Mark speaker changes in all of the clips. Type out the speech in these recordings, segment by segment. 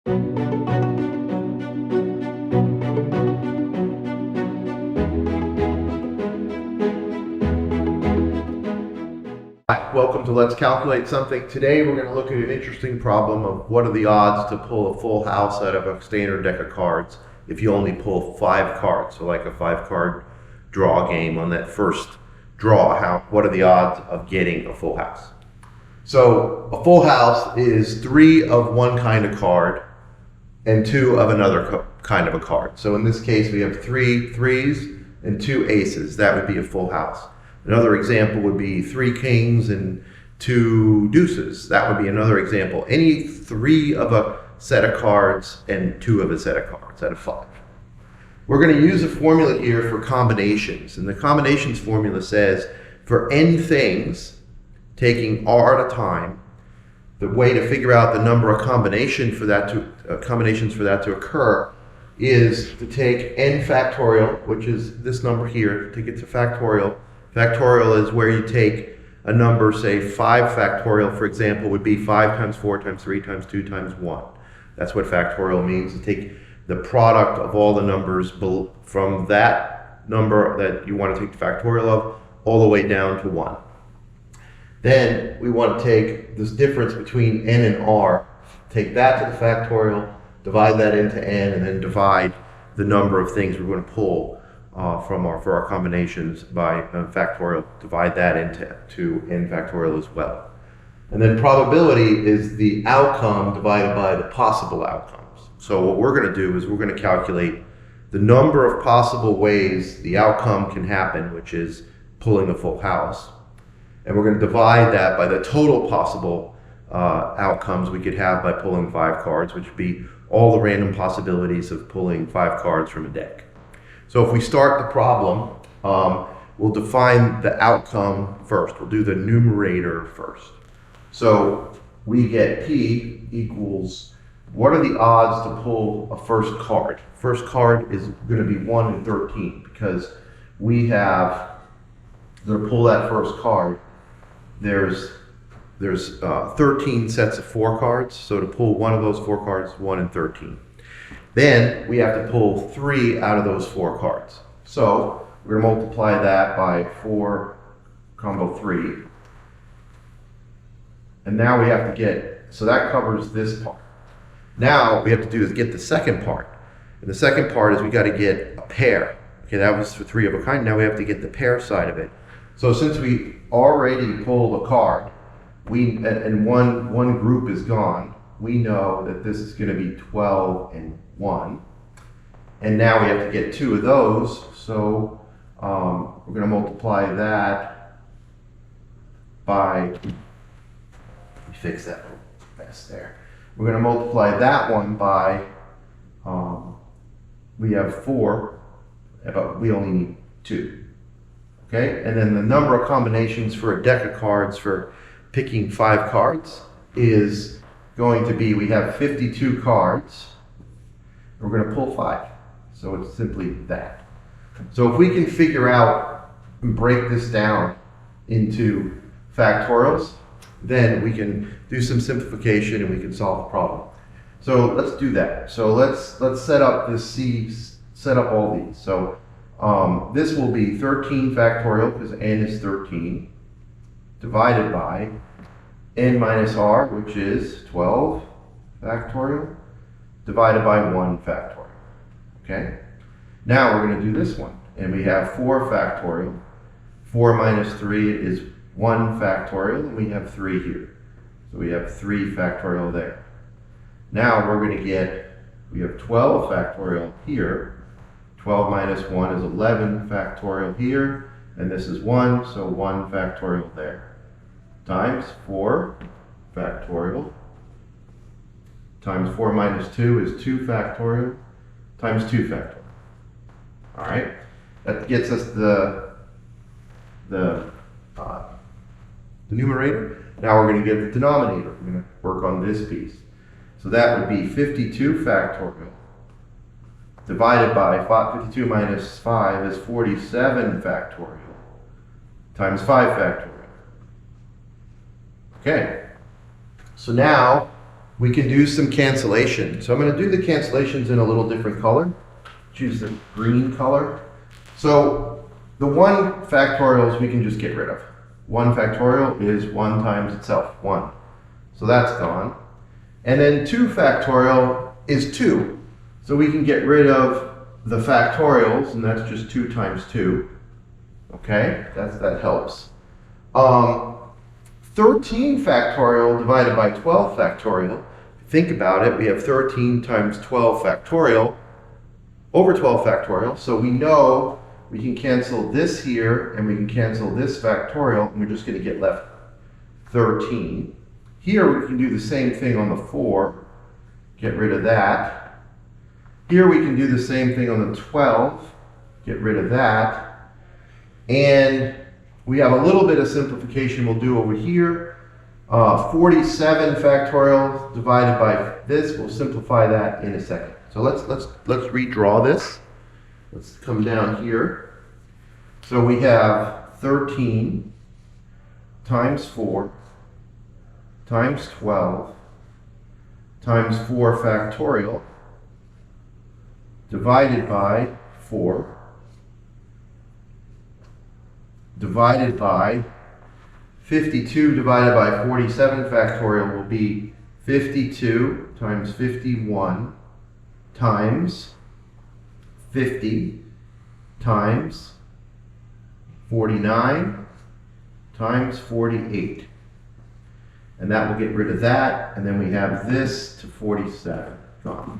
Speaker 1: Hi, welcome to Let's Calculate Something. Today we're going to look at an interesting problem of what are the odds to pull a full house out of a standard deck of cards if you only pull 5 cards. So like a 5-card draw game. On that first draw, what are the odds of getting a full house? So a full house is 3 of one kind of card and 2 of another kind of a card. So in this case we have 3 threes and 2 aces. That would be a full house. Another example would be 3 kings and 2 deuces. That would be another example. Any 3 of a set of cards and 2 of a set of cards out of 5. We're going to use a formula here for combinations. And the combinations formula says for n things, taking r at a time, the way to figure out the number of combinations for that to occur is to take n factorial, which is this number here, to get to factorial. Factorial is where you take a number, say 5 factorial, for example, would be 5 times 4 times 3 times 2 times 1. That's what factorial means, to take the product of all the numbers from that number that you want to take the factorial of all the way down to 1. Then we want to take this difference between n and r, take that to the factorial, divide that into n, and then divide the number of things we're going to pull for our combinations by factorial, divide that into n factorial as well. And then probability is the outcome divided by the possible outcomes. So what we're going to do is we're going to calculate the number of possible ways the outcome can happen, which is pulling a full house. And we're going to divide that by the total possible outcomes we could have by pulling 5 cards, which would be all the random possibilities of pulling 5 cards from a deck. So if we start the problem, we'll define the outcome first. We'll do the numerator first. So we get P equals, what are the odds to pull a first card? First card is going to be 1 in 13 because we have, to pull that first card, there's 13 sets of 4 cards. So to pull one of those 4 cards, 1 in 13. Then we have to pull 3 out of those 4 cards. So we're going to multiply that by 4 combo 3. And now we have to get, so that covers this part. Now what we have to do is get the second part. And the second part is we got to get a pair. Okay, that was for 3 of a kind. Now we have to get the pair side of it. So since we already pulled a card, and one group is gone, we know that this is going to be 12 and 1. And now we have to get 2 of those, so we're going to multiply that by, let me fix that little mess there. We're going to multiply that one by, we have 4, but we only need 2. Okay, and then the number of combinations for a deck of cards for picking 5 cards is going to be, we have 52 cards. We're going to pull 5. So it's simply that. So if we can figure out and break this down into factorials, then we can do some simplification and we can solve the problem. So let's do that. So let's set up this set up all these. So this will be 13 factorial because n is 13 divided by n minus r, which is 12 factorial, divided by 1 factorial. Okay? Now we're going to do this one. And we have 4 factorial. 4 minus 3 is 1 factorial, and we have 3 here. So we have 3 factorial there. Now we're going to get, we have 12 factorial here. 12 minus 1 is 11 factorial here. And this is 1, so 1 factorial there. Times 4 factorial times 4 minus 2 is 2 factorial times 2 factorial. All right, that gets us the numerator. Now we're going to get the denominator. We're going to work on this piece. So that would be 52 factorial divided by 52 minus 5 is 47 factorial times 5 factorial. Okay, so now we can do some cancellation. So I'm going to do the cancellations in a little different color. Choose the green color. So the 1 factorials we can just get rid of. 1 factorial is 1 times itself, 1. So that's gone. And then 2 factorial is 2. So we can get rid of the factorials, and that's just 2 times 2. Okay, that helps. 13 factorial divided by 12 factorial. Think about it, we have 13 times 12 factorial over 12 factorial. So we know we can cancel this here and we can cancel this factorial, and we're just going to get left 13. Here we can do the same thing on the 4, get rid of that. Here we can do the same thing on the 12, get rid of that. And we have a little bit of simplification we'll do over here. 47 factorial divided by this, we'll simplify that in a second. So let's redraw this. Let's come down here. So we have 13 times 4 times 12 times 4 factorial divided by 4 divided by 52 divided by 47 factorial will be 52 times 51 times 50 times 49 times 48. And that will get rid of that, and then we have this to 47. To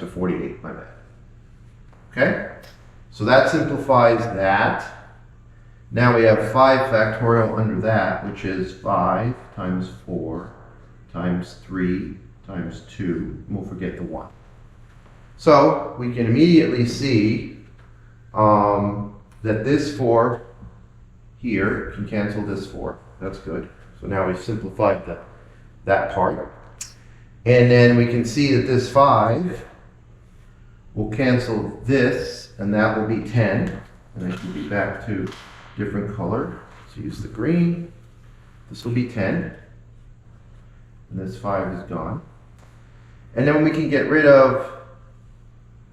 Speaker 1: 48, my bad. Okay? So that simplifies that. Now we have 5 factorial under that, which is 5 times 4 times 3 times 2, and we'll forget the 1. So we can immediately see that this 4 here can cancel this 4. That's good. So now we've simplified that part. And then we can see that this 5 will cancel this, and that will be 10. And I can be back to different color. So use the green. This will be 10. And this 5 is gone. And then we can get rid of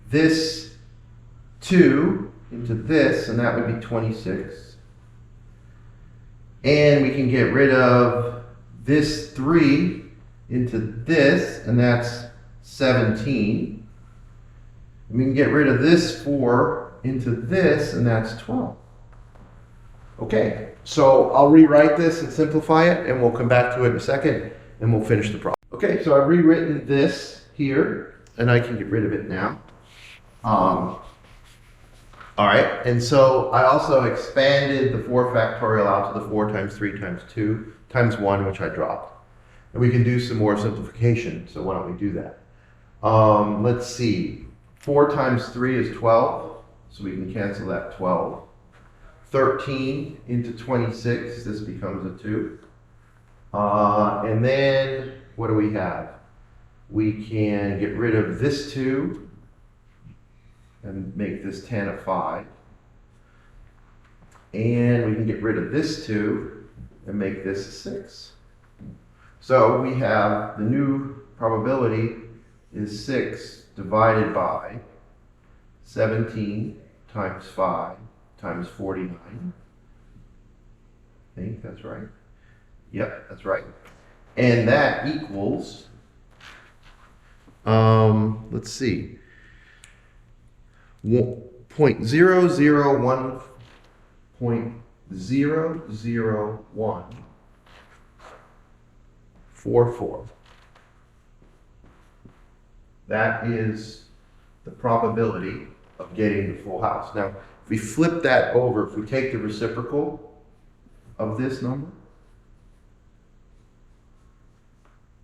Speaker 1: this 2 into this, and that would be 26. And we can get rid of this 3 into this, and that's 17. And we can get rid of this 4 into this, and that's 12. Okay, so I'll rewrite this and simplify it, and we'll come back to it in a second, and we'll finish the problem. Okay, so I've rewritten this here, and I can get rid of it now. All right, and so I also expanded the 4 factorial out to the 4 times 3 times 2 times 1, which I dropped. And we can do some more simplification, so why don't we do that? Let's see, 4 times 3 is 12, so we can cancel that 12. 13 into 26, this becomes a 2. And then, what do we have? We can get rid of this 2 and make this 10 a 5. And we can get rid of this 2 and make this a 6. So we have the new probability is 6 divided by 17 times 5 times 49. I think that's right. Yep, that's right. And that equals, let's see, 0.00144. That is the probability of getting the full house. Now, if we flip that over, if we take the reciprocal of this number,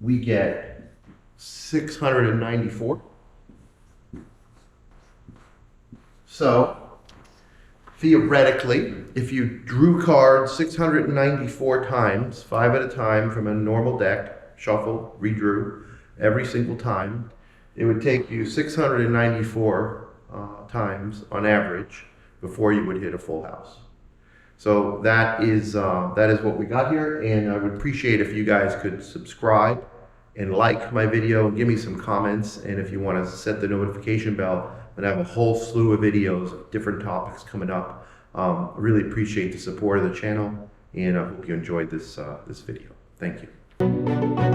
Speaker 1: we get 694. So, theoretically, if you drew cards 694 times, 5 at a time from a normal deck, shuffle, redrew, every single time, it would take you 694 times on average before you would hit a full house. So that is what we got here, and I would appreciate if you guys could subscribe and like my video and give me some comments. And if you want to set the notification bell, and I have a whole slew of videos of different topics coming up. I really appreciate the support of the channel, and I hope you enjoyed this video. Thank you.